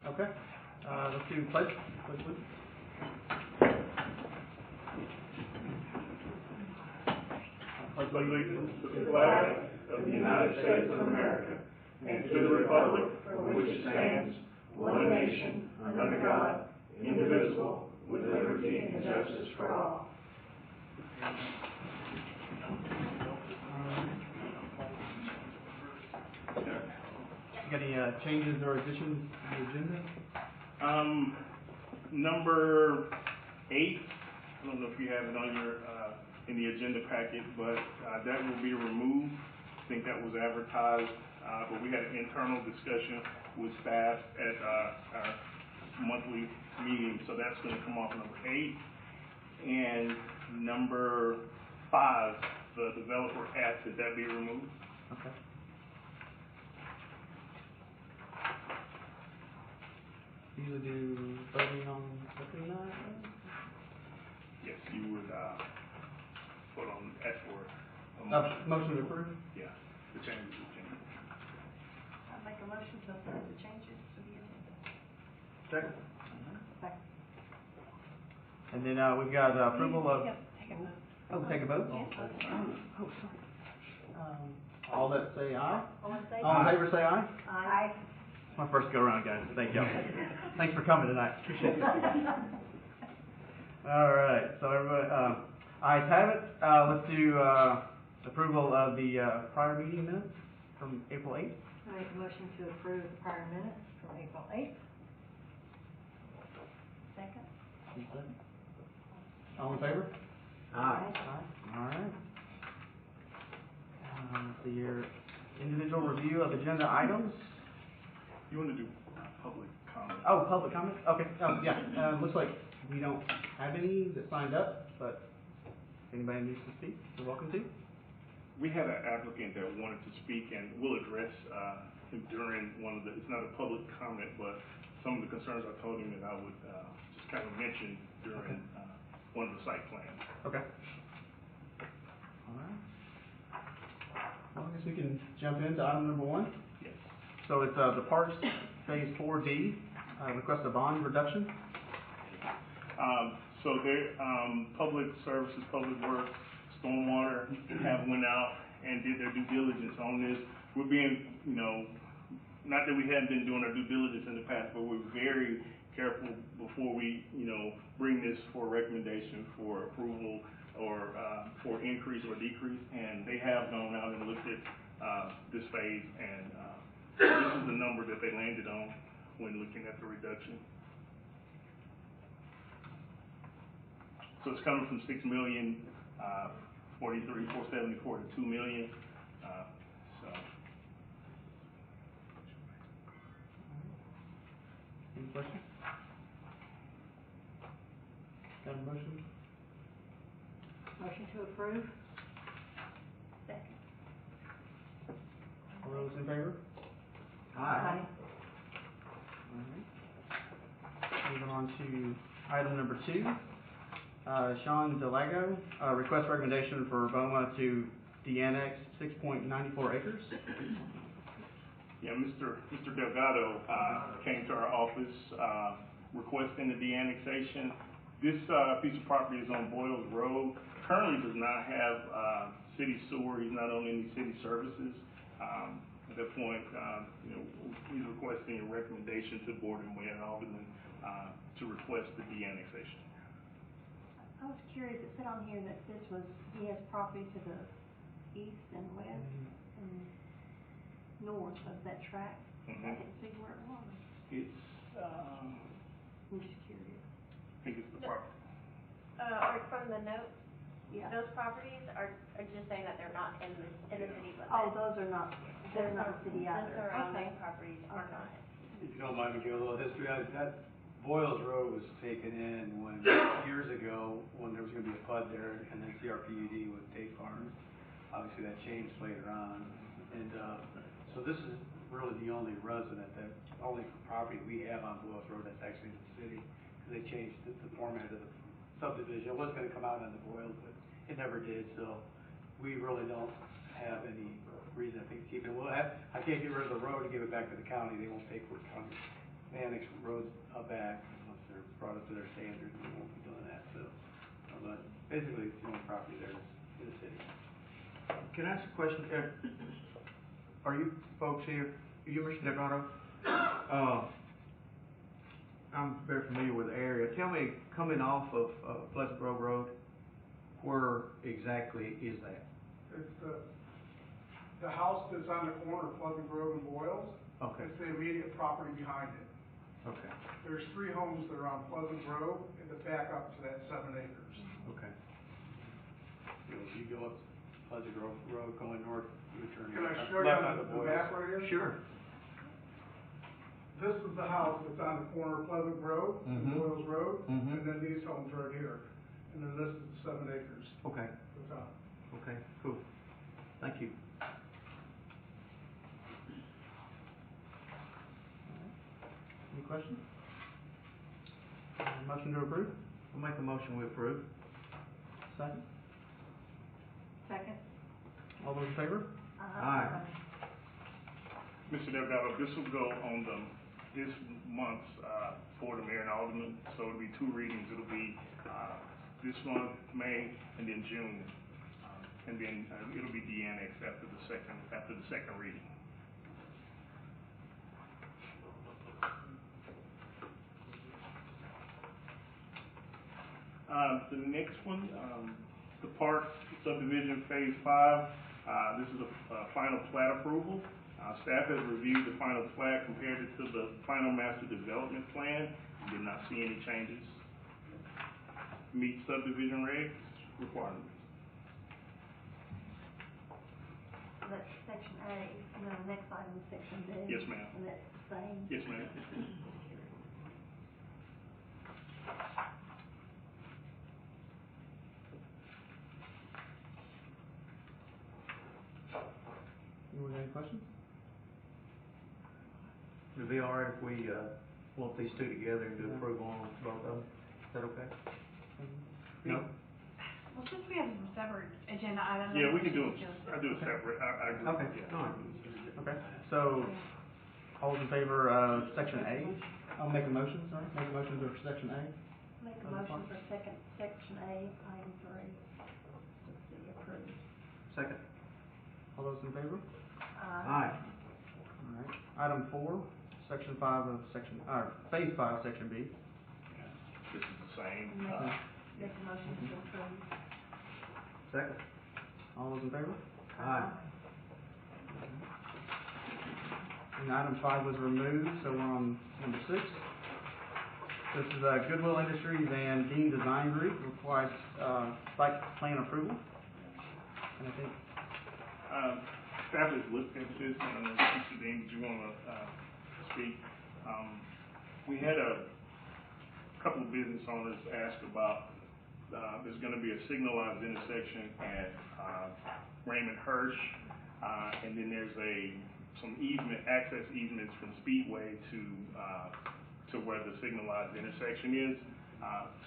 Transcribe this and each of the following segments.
Okay. Let's do pledge. Pledge, please. Pledge allegiance to the flag of the United States of America and to the republic for which it stands, one nation, under God, indivisible, with liberty and justice for all. Got any changes or additions to the agenda? Number 8, I don't know if you have it on your in the agenda packet, but that will be removed. I think that was advertised, but we had an internal discussion with staff at our monthly meeting, so that's going to come off number 8. And number 5, the developer asked that that be removed. Okay. Usually do voting on something like that? Yes, you would put on ask for a motion. Motion to approve? Yeah, the changes to the agenda. I'll make a motion to approve the changes to the agenda. Second. Second. And then we've got approval of. Take a vote. Oh, take a vote? Yes. Oh, sorry. All that say aye? All in favor? All in favor say aye? Aye. It's my first go around, guys. Thank y'all. Thanks for coming tonight. Appreciate it. All right. So everybody, ayes have it. Let's do approval of the prior meeting minutes from April 8th. I make a motion to approve the prior minutes from April 8th. Second. All in favor? Aye. All right. Let's see here. Individual review of agenda items. You want to do public comment? Oh, public comment? Okay. Yeah. Looks like we don't have any that signed up, but if anybody needs to speak, you're welcome to. We had an applicant that wanted to speak, and we'll address during one of the, it's not a public comment, but some of the concerns I told him that I would just kind of mention during one of the site plans. Okay. All right. Well, I guess we can jump into item number 1. Yes. So it's the Parks Phase 4D, request a bond reduction. So there, public services, public works, stormwater have went out and did their due diligence on this. We're being, not that we hadn't been doing our due diligence in the past, but we're very careful before we, bring this for recommendation for approval or for increase or decrease. And they have gone out and looked at this phase, and this is the number that they landed on when looking at the reduction. So it's coming from $6,043,474 to $2 million. Any questions? Got a motion? Motion to approve. Second. All those in favor? Aye. All right. Moving on to item number 2. Sean Delago, request recommendation for BOMA to de-annex 6.94 acres. Yeah, Mr. Delgado came to our office requesting the de-annexation. This piece of property is on Boyles Road. Currently does not have city sewer. He's not on any city services. At that point, he's requesting a recommendation to the board and Mayor Alderman to request the de-annexation. I was curious, it said on here that this was, he has property to the east and west and north of that tract. I didn't see where it was. It's, I'm just curious. I think it's the property. Or from the notes, Yeah. those properties are just saying that they're not in the city limits. Oh, those are not, they're not city either. The surrounding Okay. properties are not. If you don't mind me giving a little history, that Boyles Road was taken in when, years ago, when there was going to be a PUD there, and then CRPUD with State Farms. Obviously, that changed later on. And so this is really the only only property we have on Boyles Road that's actually in the city, because they changed the format of the subdivision. It was going to come out on the Boyles, but it never did, so we really don't have any reason, I think, to keep it. I can't get rid of the road and give it back to the county. They won't take what the county annex roads back, unless they're brought up to their standard, we won't be doing that, so. But basically, it's the only property there is in the city. Can I ask a question? Are you folks here, you Mr. Delgado? I'm very familiar with the area. Tell me, coming off of Pleasant Grove Road, where exactly is that? It's the house that's on the corner of Pleasant Grove and Boyles. Okay. It's the immediate property behind it. Okay, There's 3 homes that are on Pleasant Grove and that back up to that 7 acres. okay. If you go up Pleasant Grove Road going north, you turn Can I left show you left on onto the Boyles. map right here? Sure. This is the house that's on the corner of Pleasant Grove and Mhm. Boyles Road, Mhm. and then these homes right here. And then this is the 7 acres Okay, that's on. okay, cool. Thank you. Any questions? Motion to approve? I'll make a motion we approve. Second? Second? All those in favor? Aye. Mr. Delgado, this will go on this month's, for the mayor and alderman, so it'll be 2 readings. It'll be, this month, May, and then June. And then, it'll be de-annexed after the second reading. The next one, the Park subdivision phase 5, this is a final plat approval. Staff has reviewed the final plat, compared it to the final master development plan, and did not see any changes. Meet subdivision regs requirements. So that's section A, and then the next item is section B. Yes, ma'am. And that's the same. Yes, ma'am. Anyone got any questions? Would it be all right if we, lump these 2 together and do approval on both of them? Is that okay? No? Well, since we have a separate agenda item. Yeah, we can do it, I do it separate, I agree. Okay, Yeah. all right. Okay, so, all those in favor of section A? I'll make a motion, sorry, make a motion for section A. Make a motion for section A, item 3, to be approved. Second. All those in favor? Aye. All right. Item 4, section 5 of phase 5, section B. This is the same. Make a motion to approve. Second. All those in favor? And item 5 was removed, so we're on number 6. This is Goodwill Industries and Dean Design Group requires site plan approval. And I think Staff has looked at this, I don't know, Mr. Dean, did you want to speak? We had a couple of business owners ask about, there's going to be a signalized intersection at Raymond Hirsch, and then there's some access easements from Speedway to where the signalized intersection is.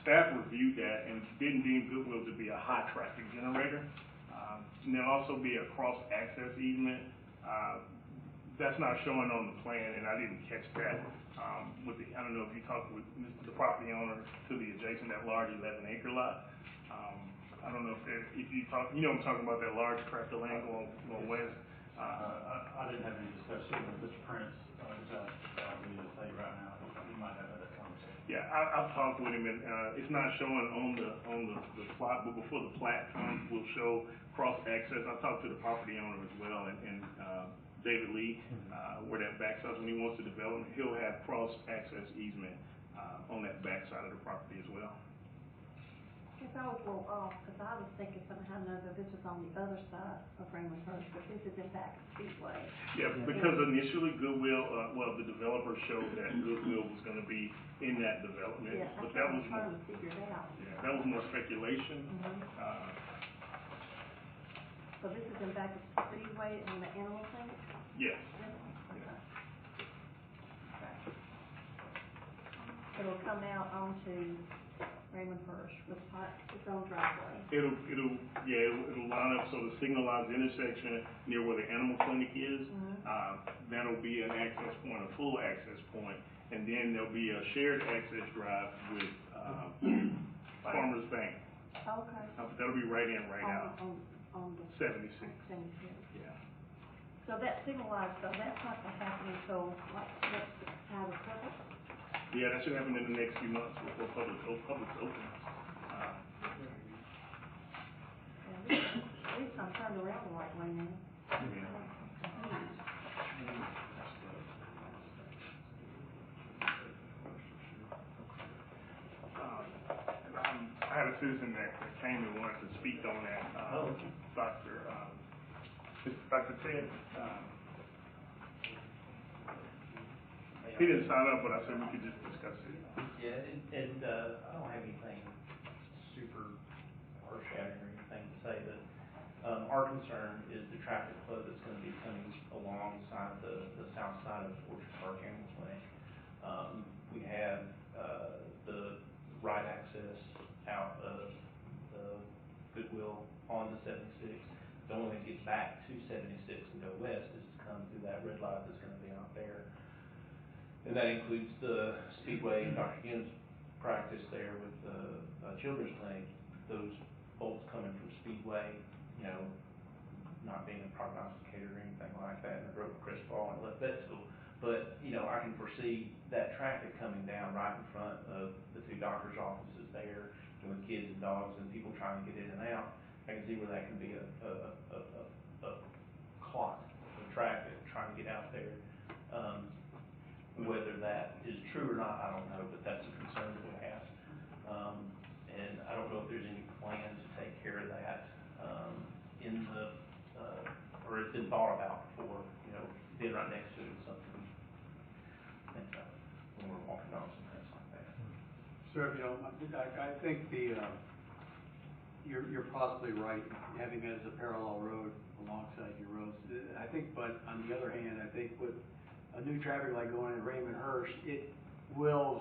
Staff reviewed that and didn't deem Goodwill to be a high traffic generator. And there'll also be a cross-access easement. That's not showing on the plan, and I didn't catch that. I don't know if you talked with the property owner to the adjacent, that large 11-acre lot. I don't know if you talk, I'm talking about that large tract of land going west. I didn't have any discussion with Mr. Prince, I'll be able to tell you right now, he might have had that conversation. Yeah, I've talked with him, and it's not showing on the plot, but before the plat comes, we'll show cross-access. I talked to the property owner as well, and David Lee, where that backs up, when he wants to develop, he'll have cross-access easement on that back side of the property as well. Guess I was a little off, because I was thinking somehow, no, that this was on the other side of Raymond Hirsch, but this is in back of Speedway. Yeah, because initially Goodwill, the developer showed that Goodwill was gonna be in that development, Yeah, but that's that what was I'm trying to figure it out. that was more speculation. So this is in back of Speedway on the animal clinic? Yes. This one? Okay. Okay. It'll come out onto Raymond Hirsch with its own driveway. It'll line up, so the signalized intersection near where the animal clinic is, that'll be an access point, a full access point, and then there'll be a shared access drive with, Farmers Bank. Okay. That'll be right in, right out, On the. 76. 76. Yeah. So that signalized, so that's not gonna happen until like next time of purpose? Yeah, that should happen in the next few months before public opens. At least I'm turned around the right way now. I had a citizen that came and wanted to speak on that, Dr. Ted, he didn't sign up, but I said we could just discuss it. Yeah, and I don't have anything super earth-shattering or anything to say, but our concern is the traffic flow that's gonna be coming alongside the south side of Orchard Park Animal Clinic. We have the right access out of the Goodwill onto 76. The only way to get back to 76 and go west is to come through that red light that's gonna be out there. And that includes the Speedway, Dr. Gibbs' practice there with the children's clinic. Those bolts coming from Speedway, you know, not being a prognosticator or anything like that, and I broke Crestfall and left vet school. But, you know, I can foresee that traffic coming down right in front of the two doctors' offices there, and with kids and dogs and people trying to get in and out. I can see where that can be a clot of traffic trying to get out there. Whether that is true or not, I don't know, but that's a concern that we have. And I don't know if there's any plan to take care of that, in the, or it's been thought about before, you know, being right next to it, something we think about when we're walking dogs and things like that. Sir, if you don't mind, I think you're possibly right, having it as a parallel road alongside your roads. I think, but on the other hand, I think with a new traffic light going in Raymond Hirsch, it will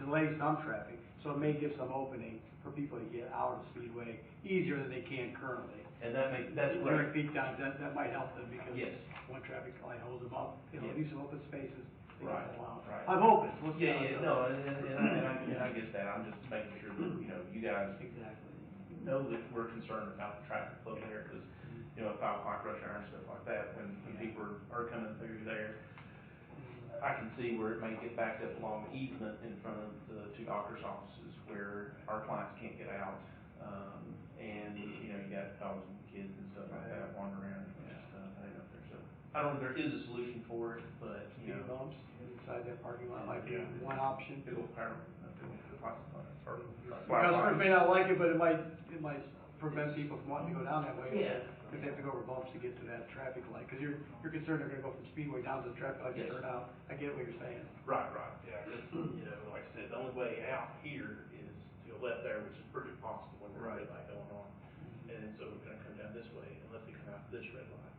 delay some traffic, so it may give some opening for people to get out of Speedway easier than they can currently. And that's During great. peak times, that might help them because Yes. one traffic light holds them up. It'll Yes. leave some open spaces. They Right, can pull out. right. I'm hoping. We'll see how it Yeah, goes. no, and I get that. I'm just making sure that, you know, you guys Exactly. know that we're concerned about the traffic flow there, because, you know, at 5 o'clock rush hour and stuff like that, when people are coming through there, I can see where it may get backed up along the easement in front of the two doctors' offices where our clients can't get out. And, you know, you got dogs and kids and stuff like that wandering around and stuff, I don't know if there's I don't know if there is a solution for it, but, you Speed know. bumps inside that parking lot might be one option. It'll apparently, Customers may not like it, but it might prevent people from wanting to go down that way. Yeah. If they have to go over bumps to get to that traffic light, because you're concerned they're gonna go from Speedway down to the traffic light to Yes. turn out. I get what you're saying. Right, yeah, just, you know, like I said, the only way out here is to go left there, which is pretty possible when there's a red light going on. And then so we're gonna come down this way unless they come out this red light.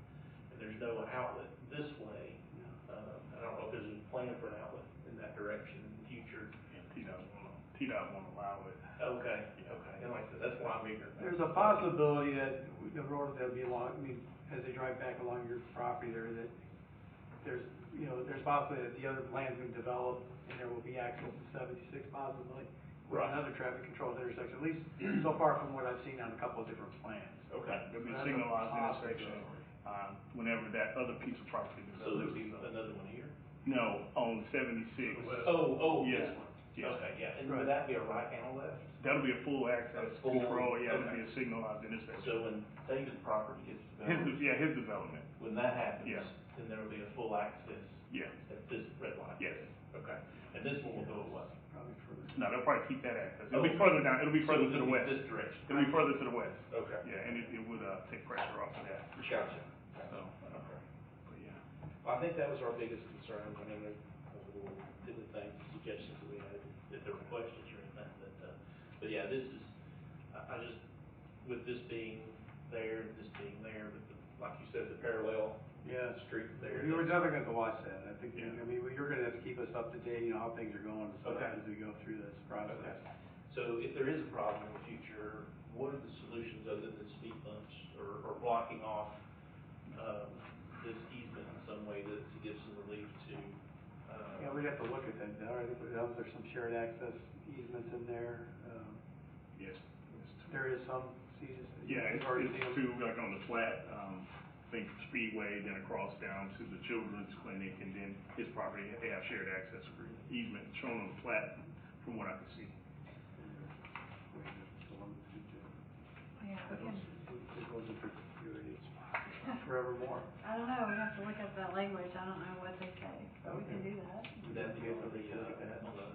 And there's no outlet this way. I don't know if there's any plan for an outlet in that direction in the future. TDOT won't allow it. Okay, and like I said, that's why I'm ignorant. There's a possibility that the road that'll be along, I mean, as they drive back along your property there, that there's possibility that the other land's been developed and there will be access to 76 possibly. With Right. another traffic controlled intersection, at least so far from what I've seen on a couple of different plans. Okay. There'll be a That's a signalized intersection, possibility. whenever that other piece of property So develops. there'll be another one here? No, on 76. Oh, Yeah, this one? yeah. Okay, yeah, and would that be a right and a left? That'll be a full access A full- control, yeah, it'll okay. be a signalized intersection. So when David's property gets developed, His development, when that happens, Yeah. then there will be a full access yeah, at this red light? yes. Okay, and this one will go away? Probably further. No, they'll probably keep that access. It'll be Oh. further down, it'll be So further it's to the gonna be west. this direction? It'll be further to the west. Okay. Yeah, and it would, take pressure off of that, for sure. Gotcha. So, Okay. but yeah. Well, I think that was our biggest concern. I mean, there was a little different things, suggestions that we had, if there were questions or anything, but yeah, this is, I just, with this being there, and this being there, with the, like you said, the parallel Yeah. street there. We were definitely gonna have to watch that. I think, Yeah. I mean, you're gonna have to keep us up to date, you know, how things are going and stuff Okay. as we go through this process. Okay. So if there is a problem in the future, what are the solutions other than speed bumps or blocking off, this easement in some way to give some relief to, Yeah, we'd have to look at that, I think there's some shared access easements in there, Yes. there is some, see, Yeah, you've already it's seen them. to, like on the flat, I think Speedway, then across down to the children's clinic, and then his property, they have shared access agreement, easement shown on the flat, from what I can see. Yeah, we can, It goes in perpetuity, forevermore. I don't know, we have to look at that language, I don't know what they say, but we can do that. would that be on the, on the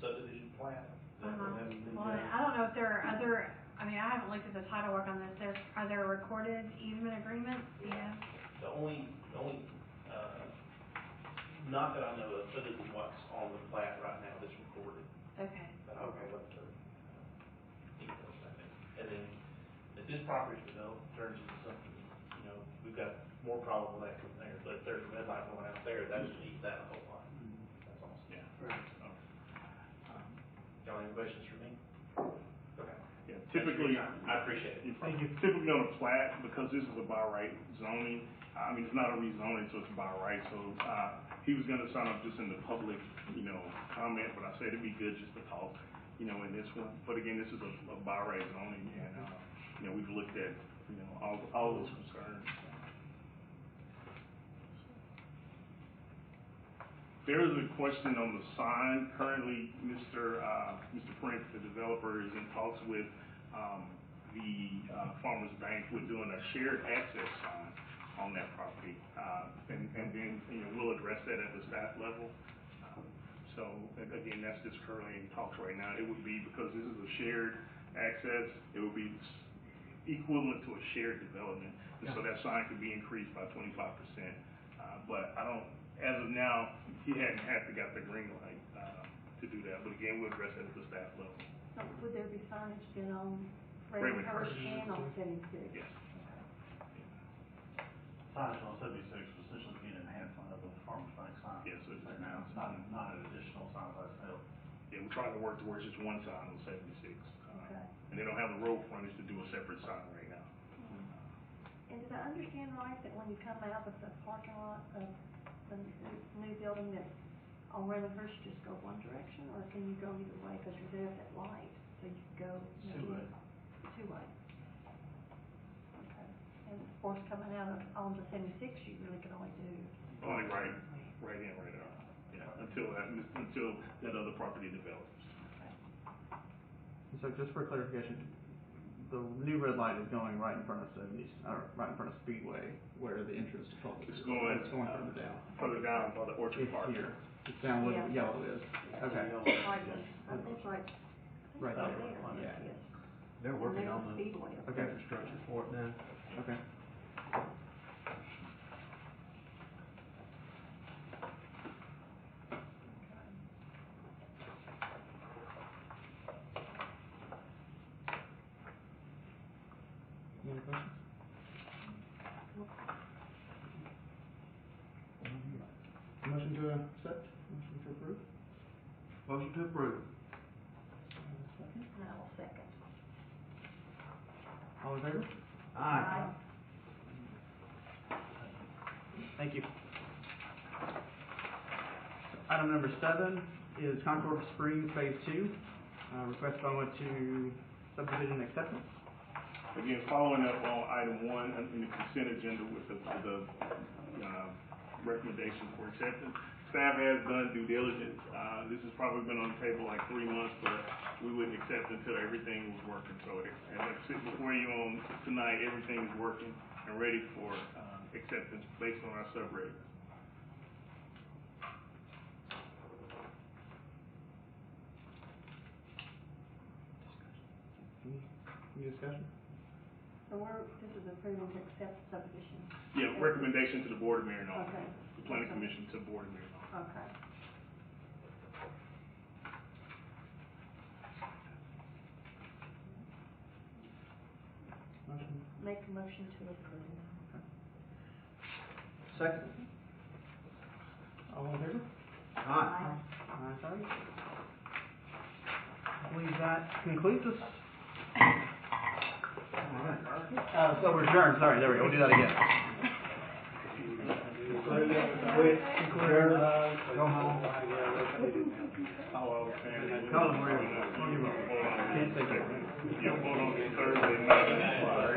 subdivision plan? That would have to be Well, done? I don't know if there are other, I mean, I haven't looked at the title work on this, are there recorded easement agreements, yeah? The only, not that I know of, other than what's on the plat right now that's recorded. Okay. But I don't know what the details of that is. And then, if this property developed, turns into something, you know, we've got more problem with that from there, but if there's a red light going out there, that would eat that a whole lot. That's awesome. Yeah. Y'all any questions for me? Okay. Yeah, typically. I appreciate it. Typically on a plat, because this is a by right zoning, I mean, it's not a rezoning, so it's by right, so, he was gonna sign up just in the public, comment, but I said it'd be good just to talk, in this one. But again, this is a by right zoning, and, we've looked at, all those concerns. There is a question on the sign. Currently, Mr. Prince, the developer, is in talks with, the Farmers Bank. We're doing a shared access sign on that property. And then, we'll address that at the staff level. So again, that's just currently in talks right now. It would be, because this is a shared access, it would be equivalent to a shared development. And so that sign could be increased by 25%. But I don't, as of now, he hadn't got the green light, to do that. But again, we'll address that at the staff level. So would there be signage then on Raymond Raymond Hurst Hurst. and on 76? Yes. Signage on 76 would essentially be an enhancement of the Farmers Bank sign. Yes, so it's Right now, it's not an additional sign by itself. Yeah, we're trying to work towards just one sign on 76. Okay. And they don't have the road frontage to do a separate sign right now. And did I understand right that when you come out of the parking lot of the new building that on Raymond Hurst, you just go one direction, or can you go either way, because you're there at that light, so you can go Two-way. Two-way. Okay. And of course, coming out of, onto 76, you really can only do. Only right in, right out. Yeah, until that other property develops. So just for clarification, the new red light is going right in front of 70, right in front of Speedway, where the entrance to Publix It's is. going. It's going further down. Further down by the Orchard It's Park. here. It's down where the Yeah. yellow is. Okay. Right, I think right, Right right there. there, Yeah. yes. They're working And on there's the Speedway up Okay. there. infrastructure for it now. Okay. Any other questions? Motion to accept, motion to approve? Motion to approve. Second. And I will second. All in favor? Aye. Thank you. Item number 7 is Concord Springs Phase 2, request FOMA to subdivision acceptance. Again, following up on item 1 in the consent agenda with the recommendation for acceptance. Staff has done due diligence. This has probably been on the table like 3 months, but we wouldn't accept until everything was working. So as I sit before you on tonight, everything is working and ready for acceptance based on our subrate. Any discussion? So this is approving to accept subdivision. Yeah, recommendation to the Board of Mayor and Aldermen. Okay. The Planning Commission to the Board of Mayor and Aldermen. Okay. Motion? Make a motion to approve. Second. All in favor? Aye. Ayes have it. believe that concludes us. So we're adjourned, sorry, there we go, we'll do that again. Quit, go home. Call them where you want. Can't take it. Yeah, vote on Thursday night.